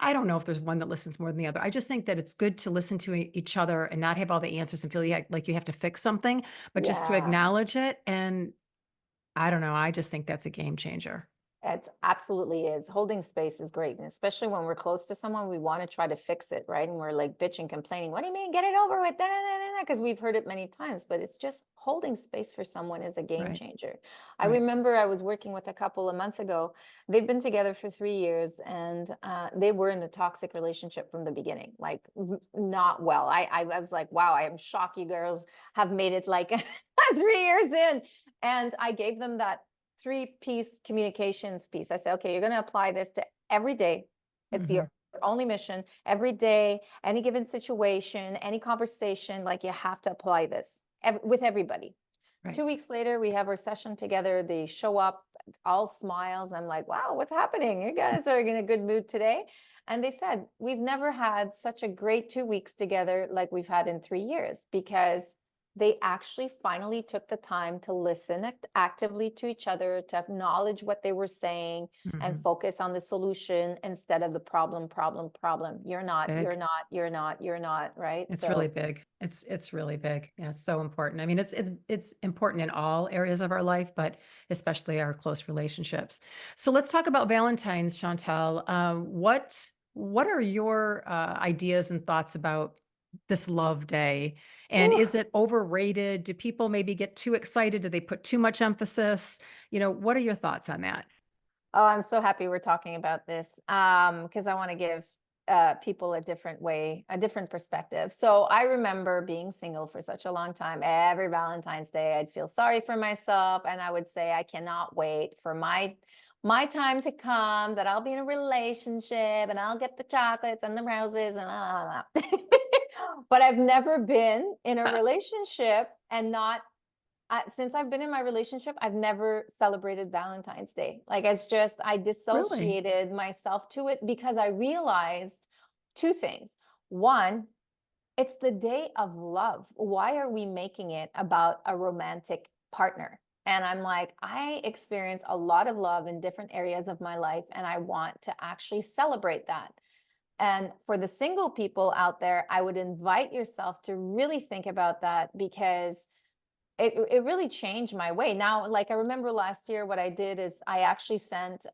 I don't know if there's one that listens more than the other. I just think that it's good to listen to each other and not have all the answers and feel like you have to fix something, but just to Yeah. acknowledge it. And I don't know, I just think that's a game changer. It absolutely is. Holding space is great. And especially when we're close to someone, we want to try to fix it, right? And we're like bitching, complaining. What do you mean? Get it over with. Because we've heard it many times, but it's just holding space for someone is a game Right, changer. I right. remember I was working with a couple a month ago. They'd been together for 3 years and they were in a toxic relationship from the beginning, like not well. I was like, wow, I am shocked you girls have made it like 3 years in. And I gave them that three-piece communications piece. I said, okay, you're going to apply this to every day. It's Mhm. your only mission. Every day, any given situation, any conversation, like you have to apply this with everybody. Right. 2 weeks later, we have our session together. They show up, all smiles. I'm like, wow, what's happening? You guys are in a good mood today. And they said, we've never had such a great 2 weeks together like we've had in 3 years because they actually finally took the time to listen actively to each other, to acknowledge what they were saying and Mhm. focus on the solution instead of the problem, problem, problem. You're It's not, you're big. not, you're not, you're not, right? It's really So, big. It's really big. Yeah, it's so important. I mean, it's important in all areas of our life, but especially our close relationships. So let's talk about Valentine's, Chantal. What are your ideas and thoughts about this love day? And ooh, is it overrated? Do people maybe get too excited? Do they put too much emphasis? What are your thoughts on that? oh, I'm so happy we're talking about this because I want to give people a different way, a different perspective. So I remember being single for such a long time. Every Valentine's Day, I'd feel sorry for myself, and I would say, I cannot wait for my time to come that I'll be in a relationship and I'll get the chocolates and the roses and but I've never been in a relationship and not since I've been in my relationship, I've never celebrated Valentine's Day. Like it's just, I Really? dissociated myself to it because I realized two things. One, it's the day of love. Why are we making it about a romantic partner? And I'm like, I experience a lot of love in different areas of my life, and I want to actually celebrate that. And for the single people out there, I would invite yourself to really think about that because it really changed my way. Now, like I remember last year, what I did is I actually sent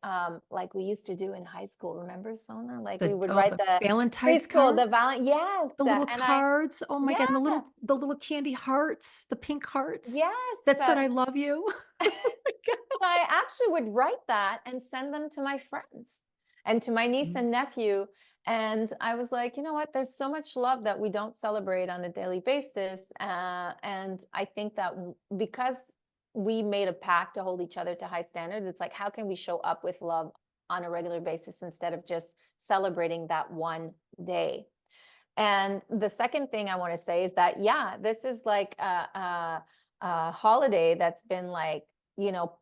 like we used to do in high school. Remember, Sonna? Like we would write The the Valentine's preschool, the cards? valent. Yes, The little and I cards, oh my yeah god, and the little candy hearts, the pink hearts yes. that said, "I love you." Oh my So I actually would write that and send them to my friends and to my niece god. and nephew. And I was like, you know what? There's so much love that we don't celebrate on a daily basis. And I think that because we made a pact to hold each other to high standards, it's like, how can we show up with love on a regular basis instead of just celebrating that one day? And the second thing I want to say is that, yeah, this is like a holiday that's been like,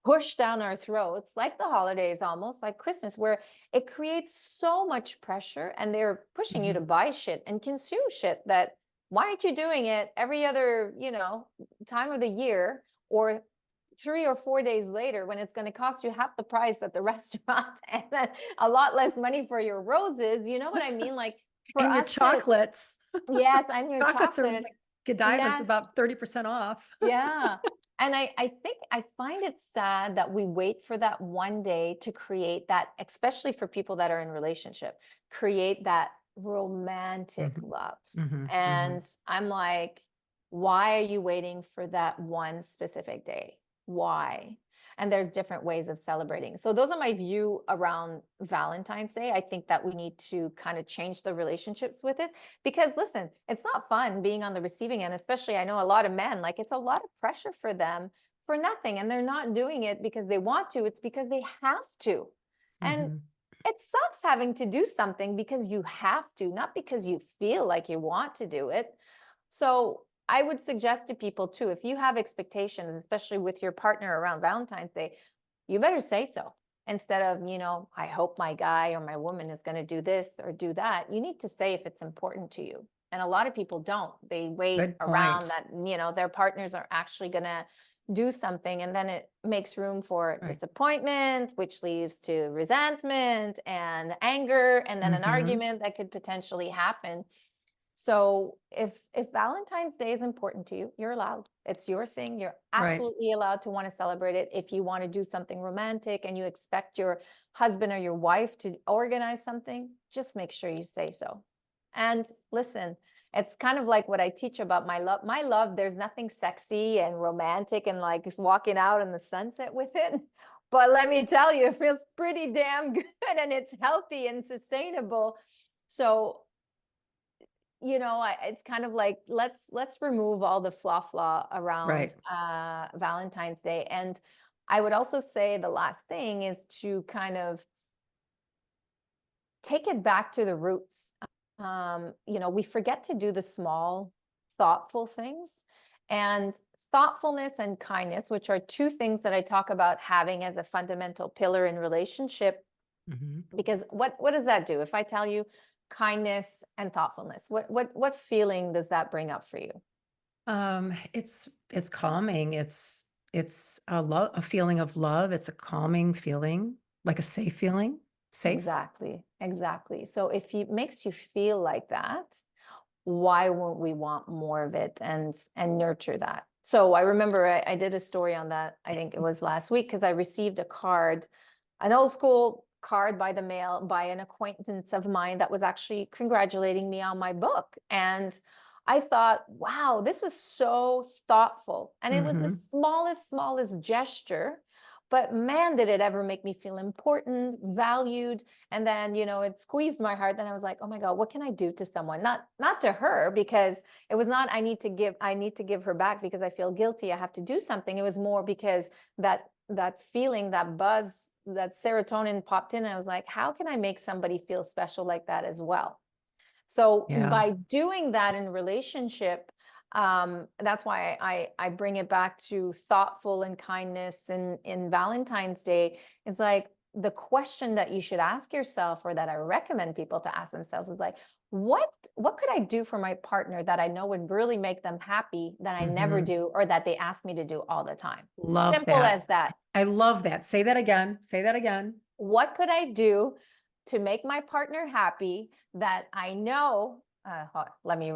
pushed down our throats, like the holidays, almost like Christmas, where it creates so much pressure and they're pushing you to Mhm. buy shit and consume shit that why aren't you doing it every other, time of the year or 3 or 4 days later when it's going to cost you half the price at the restaurant and then a lot less money for your roses? You know what I mean? Like for And your us to chocolates. yes, and your Chocolates are chocolate. like Godiva's Yes, about 30% off. yeah. And I think I find it sad that we wait for that one day to create that, especially for people that are in relationship, create that romantic Mhm. love. Mhm. And Mhm. I'm like, why are you waiting for that one specific day? Why? And there's different ways of celebrating. So those are my view around Valentine's Day. I think that we need to kind of change the relationships with it because listen, it's not fun being on the receiving end, especially I know a lot of men, like it's a lot of pressure for them for nothing. And they're not doing it because they want to, it's because they have to. And Mhm. it sucks having to do something because you have to, not because you feel like you want to do it. So I would suggest to people too, if you have expectations, especially with your partner around Valentine's Day, you better say so. Instead of, I hope my guy or my woman is going to do this or do that. You need to say if it's important to you. And a lot of people don't. They wait Good around point. that, their partners are actually going to do something. And then it makes room for Right. disappointment, which leads to resentment and anger, and then an Hmm. argument that could potentially happen. So if Valentine's Day is important to you, you're allowed. It's your thing. You're Right. absolutely allowed to want to celebrate it. If you want to do something romantic and you expect your husband or your wife to organize something, just make sure you say so. And listen, it's kind of like what I teach about my love. My love, there's nothing sexy and romantic and like walking out in the sunset with it. But let me tell you, it feels pretty damn good and it's healthy and sustainable. So it's kind of like let's remove all the flaw around Right. Valentine's Day. And I would also say the last thing is to kind of take it back to the roots. We forget to do the small, thoughtful things. And thoughtfulness and kindness, which are two things that I talk about having as a fundamental pillar in relationship. Hmm. Because what does that do? If I tell you kindness and thoughtfulness, what feeling does that bring up for you? It's calming. It's a feeling of love. It's a calming feeling, like a safe feeling. Safe. Exactly, exactly. So if it makes you feel like that, why won't we want more of it and nurture that? So I remember I did a story on that. I think it was last week because I received a card, an old school card by the mail by an acquaintance of mine that was actually congratulating me on my book. And I thought, wow, this was so thoughtful. And it was the Hmm. smallest gesture. But man, did it ever make me feel important, valued. And then, it squeezed my heart. Then I was like, oh my God, what can I do to someone? Not to her, because it was not I need to give her back because I feel guilty. I have to do something. It was more because that feeling, that buzz, that serotonin popped in. And I was like, how can I make somebody feel special like that as well? So Yeah. by doing that in relationship, that's why I bring it back to thoughtful and kindness in Valentine's Day. It's like the question that you should ask yourself, or that I recommend people to ask themselves, is like, what could I do for my partner that I know would really make them happy that I never Hmm. do, or that they ask me to do all the time? Love Simple that. as that. I love that. Say that again. Say that again. What could I do to make my partner happy that I know, let me,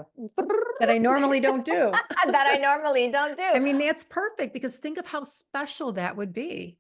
That I normally don't do. that I normally don't do? I mean, that's perfect because think of how special that would be.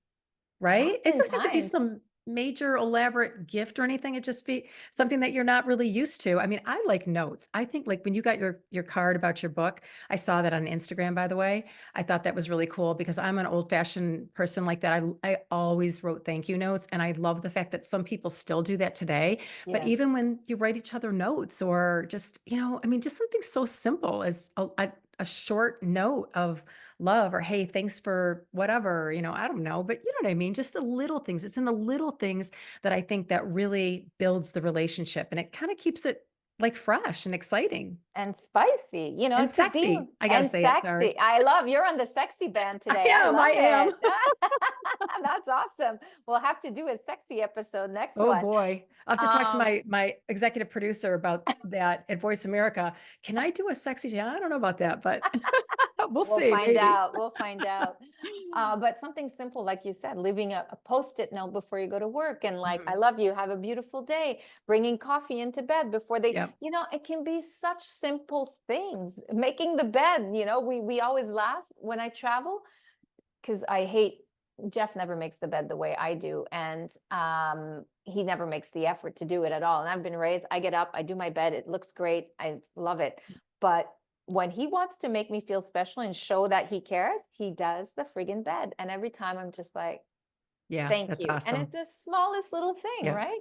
And Right? It doesn't have to be oftentimes, some major elaborate gift or anything. It just be something that you're not really used to. I mean, I like notes. I think like when you got your card about your book, I saw that on Instagram, by the way. I thought that was really cool because I'm an old-fashioned person like that. I always wrote thank you notes, and I love the fact that some people still do that today. But yes. even when you write each other notes or just, I mean, just something so simple as a short note of love or hey, thanks for whatever, I don't know, but you know what I mean? Just the little things. It's in the little things that I think that really builds the relationship and it kind of keeps it like fresh and exciting And spicy, and it could be, sexy. I got to and say it. Sorry. sexy. You're on the sexy band I today. I am. I love am. it. That's awesome. We'll have to do a sexy episode next Oh one. boy. I'll have to talk to Um, my executive producer about that at Voice America. Can I do a sexy? Yeah, I don't know about that, but we'll We'll see. find Maybe. out. We'll find out. But something simple, like you said, leaving a post-it note before you go to work, and like, I Mhm. love you, have a beautiful day, bringing coffee into bed before they, Yep. it can be such simple things. Making the bed, we always laugh when I travel because I hate, Jeff never makes the bed the way I do. And he never makes the effort to do it at all. And I've been raised, I get up, I do my bed, it looks great, I love it. But when he wants to make me feel special and show that he cares, he does the friggin' bed. And every time I'm just like, Yeah, thank that's you. And it's awesome. the smallest little thing, Yeah. right?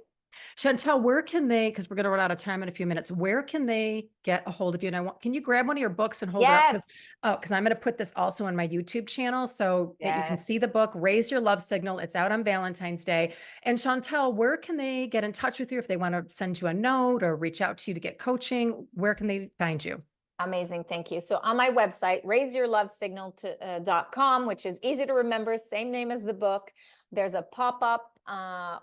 Chantel, where can they, because we're going to run out of time in a few minutes, where can they get a hold of you? And can you grab one of your books and hold it up? Yes. Because I'm going to put this also on my YouTube channel so that you can see the Yes. book, Raise Your Love Signal. It's out on Valentine's Day. And Chantel, where can they get in touch with you if they want to send you a note or reach out to you to get coaching? Where can they find you? Amazing. Thank you. So on my website, raiseyourlovesignal.com, which is easy to remember, same name as the book. there's a pop-up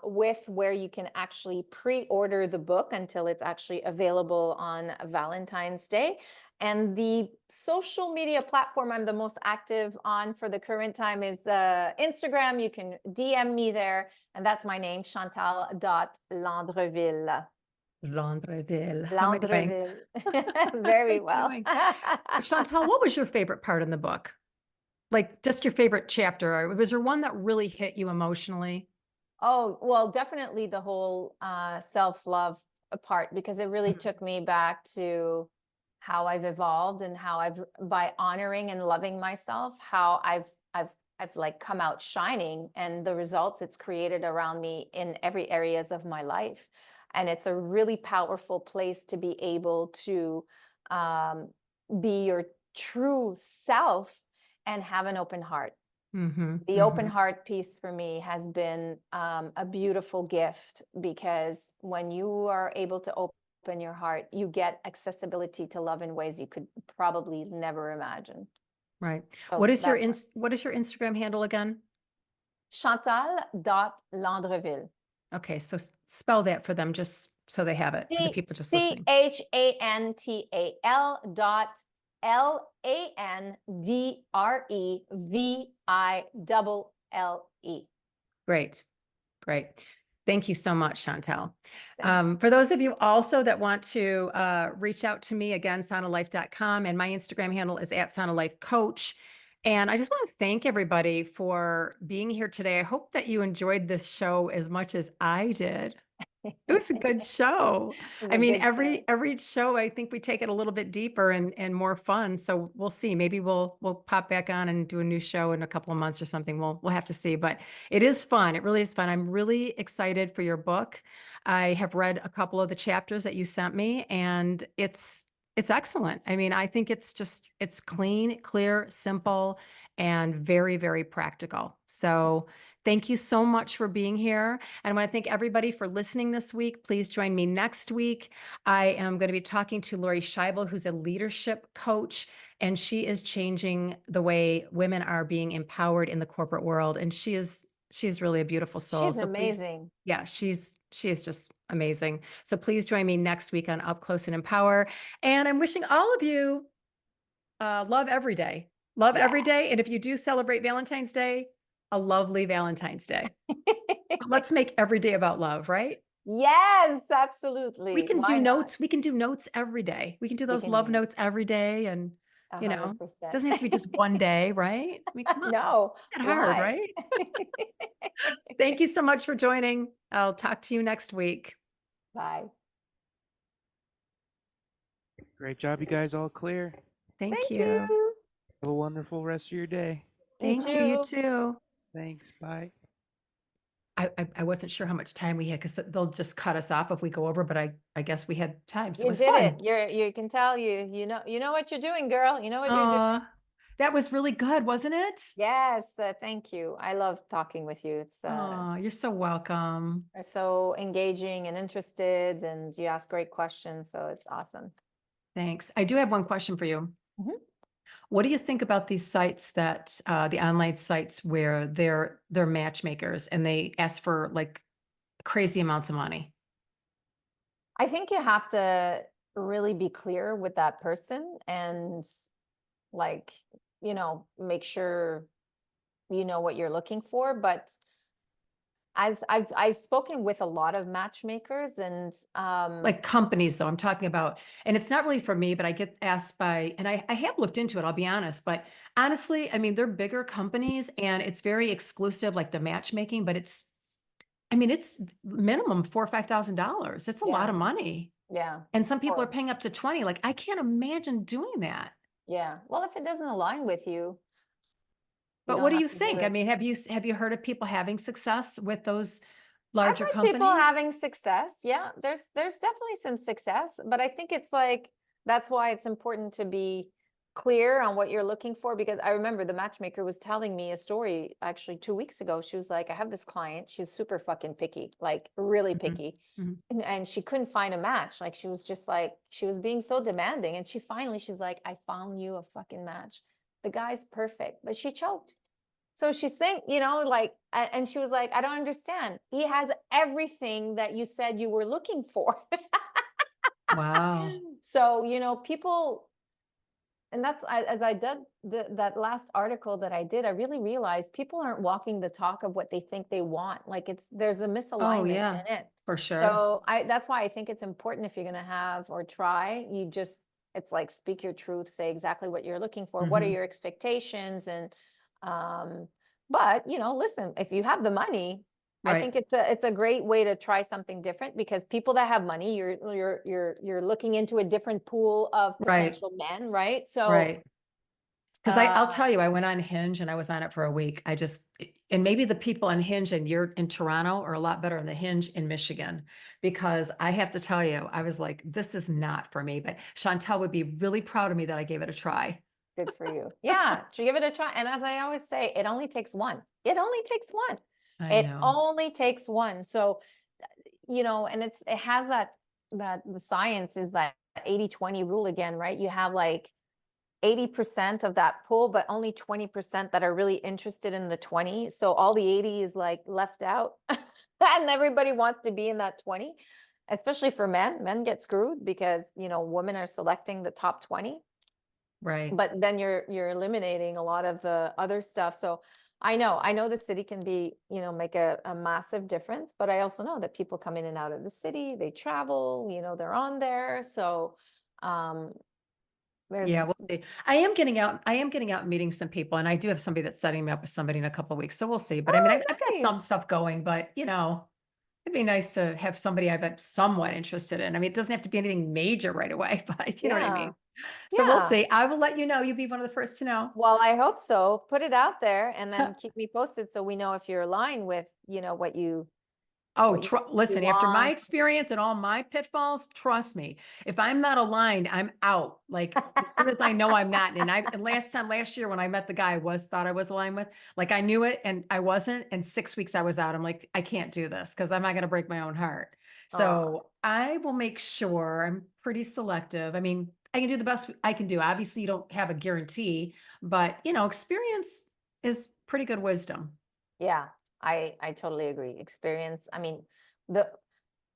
with where you can actually pre-order the book until it's actually available on Valentine's Day. And the social media platform I'm the most active on for the current time is Instagram. You can DM me there, and that's my name, Chantal.Landreville. Landreville. How am I doing? Landreville. How am Very I well. doing? Chantal, what was your favorite part in the book? Like just your favorite chapter? Or was there one that really hit you emotionally? Oh, well, definitely the whole self-love part, because it really Mhm. took me back to how I've evolved and how by honoring and loving myself, how I've like come out shining, and the results it's created around me in every areas of my life. And it's a really powerful place to be able to um, be your true self and have an open heart. Mhm, The open mhm. heart piece for me has been a beautiful gift, because when you are able to open your heart, you get accessibility to love in ways you could probably never imagine. Right. So that's What is your Instagram handle again? Chantal.Landreville. Okay, so spell that for them just so they have it for the people just listening. Chantal dot Landreville. Great. Great. Thank you so much, Chantal. Thank For those of you also that want to reach out to me, again, sonnalife.com, and my Instagram handle is at sonnalifecoach. And I just want to thank everybody for being here today. I hope that you enjoyed this show as much as I did. you. It was a good show. It was I a mean, good show. every show, I think we take it a little bit deeper and more fun. So we'll see. Maybe we'll pop back on and do a new show in a couple of months or something. We'll have to see. But it is fun. It really is fun. I'm really excited for your book. I have read a couple of the chapters that you sent me, and it's excellent. I mean, I think it's clean, clear, simple, and very, very practical. So thank you so much for being here. And I want to thank everybody for listening this week. Please join me next week. I am going to be talking to Lori Scheibel, who's a leadership coach, and she is changing the way women are being empowered in the corporate world. And she's really a beautiful soul. She's So please, amazing. yeah, she is just amazing. So please join me next week on Up Close and Empower. And I'm wishing all of you love every day. Love Yeah. every day. And if you do celebrate Valentine's Day, a lovely Valentine's Day. But let's make every day about love, right? Yes, absolutely. Why not? We can do notes every day. We can do We those can love do notes every day. And, a you know, hundred it percent. doesn't have to be just one day, right? I mean, come on, No, it's not hard, why? right? Thank you so much for joining. I'll talk to you next week. Bye. Great job, you guys all clear. Thank Thank you. you. Have a wonderful rest of your day. You Thank you. You too. too. Thanks. Bye. I wasn't sure how much time we had because they'll just cut us off if we go over, but I guess we had time. So it You was did it. fun. You can tell you know what you're doing, girl. You know what you're doing. That was really good, wasn't it? Yes, thank you. I love talking with you. It's Oh, you're so welcome. you're so engaging and interested, and you ask great questions, so it's awesome. Thanks. I do have one question for you. Mhm. What do you think about these sites that the online sites where they're matchmakers and they ask for like crazy amounts of money? I think you have to really be clear with that person, and like, make sure you know what you're looking for. But as I've spoken with a lot of matchmakers, and Like companies, though, I'm talking about, and it's not really for me, but I get asked by, and I have looked into it, I'll be honest, but honestly, I mean, they're bigger companies and it's very exclusive, like the matchmaking, but I mean, it's minimum $4,000 or $5,000. It's a lot yeah, of money. yeah, And some people are or paying up to 20. Like, I can't imagine doing that. yeah. Well, if it doesn't align with you, you But don't what do have you to do think? I it. mean, have you heard of people having success with those I've larger heard people companies? having success. Yeah, there's definitely some success, but I think it's like that's why it's important to be clear on what you're looking for, because I remember the matchmaker was telling me a story actually 2 weeks ago. She was like, I have this client, she's super fucking picky, like really Mhm, picky. mhm. And she couldn't find a match. Like she was just like, she was being so demanding. And she's like, I found you a fucking match. The guy's perfect, but she choked. So she's saying, you know, like, and she was like, I don't understand. He has everything that you said you were looking for. Wow. So, you know, people, and that's, as I did that last article that I did, I really realized people aren't walking the talk of what they think they want. Like there's a Oh, misalignment yeah, in it. for sure. So that's why I think it's important, if you're going to have or try, you just, it's like, speak your truth, say exactly what you're looking for. What are Mhm. your expectations? And, um, but you know, listen, if you have the money, I Right, think it's a great way to try something different, because people that have money, you're looking into a different pool of right, potential men, right? So, right. Because I'll uh, tell you, I went on Hinge and I was on it for a week. And maybe the people on Hinge and you're in Toronto are a lot better on the Hinge in Michigan, because I have to tell you, I was like, this is not for me. But Chantal would be really proud of me that I gave it a try. good for you. Yeah, to give it a try. And as I always say, it only takes one. It only takes one. I It know. only takes one. So, you know, and it has that the science is that 80-20 rule again, right? You have like 80% of that pool, but only 20% that are really interested in the 20. So all the 80 is like left out. And everybody wants to be in that 20, especially for men. Men get screwed because, you know, women are selecting the top 20, Right. but then you're eliminating a lot of the other stuff. So I know the city can be, you know, make a massive difference, but I also know that people come in and out of the city, they travel, you know, they're on there. So um there's Yeah, we'll see. I am getting out and meeting some people, and I do have somebody that's setting me up with somebody in a couple of weeks. So we'll see. But I mean, oh, I've got nice. some stuff going, but you know, it'd be nice to have somebody I'm somewhat interested in. I mean, it doesn't have to be anything major right away, but you know what I Yeah. mean? So we'll Yeah. see. I will let you know. You'll be one of the first to know. Well, I hope so. Put it out there and then keep me posted so we know if you're aligned with, you know, Oh, what you listen, after my want. experience and all my pitfalls, trust me, if I'm not aligned, I'm out. Like as soon as I know I'm not. And last year when I met the guy thought I was aligned with, like I knew it and I wasn't. And 6 weeks I was out. I'm like, I can't do this because I'm not going to break my own heart. Oh, So I will make sure I'm pretty selective. I mean, I can do the best I can do. Obviously, you don't have a guarantee, but you know, experience is pretty good wisdom. yeah. I totally agree. Experience. I mean, the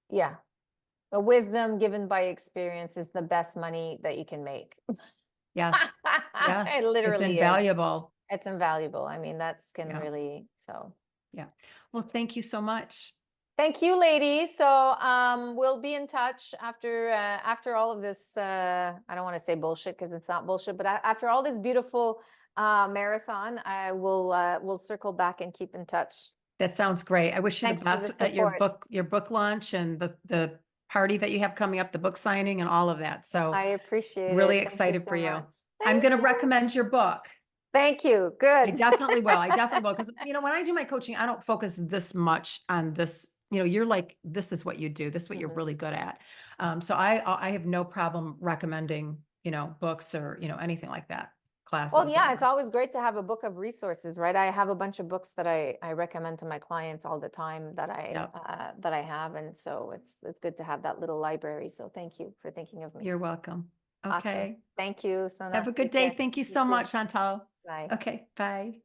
yeah, the wisdom given by experience is the best money that you can make. Yes. It Yes. It's literally is. invaluable. It's invaluable. I mean, that's can Yeah. really so. Yeah. Well, thank you so much. Thank you, ladies. So we'll be in touch after all of this. I don't want to say bullshit because it's not bullshit, but after all this beautiful marathon, I will we'll circle back and keep in touch. That sounds great. I wish you the Thanks for the best at support. your book launch and the party that you have coming up, the book signing and all of that. So I appreciate really it. Thank you excited for so you. much. I'm Thank going to you. recommend your book. Thank you. I Good. definitely will. I definitely will. Because, you know, when I do my coaching, I don't focus this much on this. You know, you're like, this is what you do. This is what you're Mhm. really good at. So I have no problem recommending, you know, books or, you know, anything like that, Well, classes, yeah, it's whatever. always great to have a book of resources, right? I have a bunch of books that I recommend to my clients all the time Yeah, that I have, and so it's good to have that little library. So thank you for thinking of me. you're welcome. Awesome. Okay. Thank you, Have Sonna. a good Take day. care. Thank you You so too. much, Chantal. Bye. Okay, bye.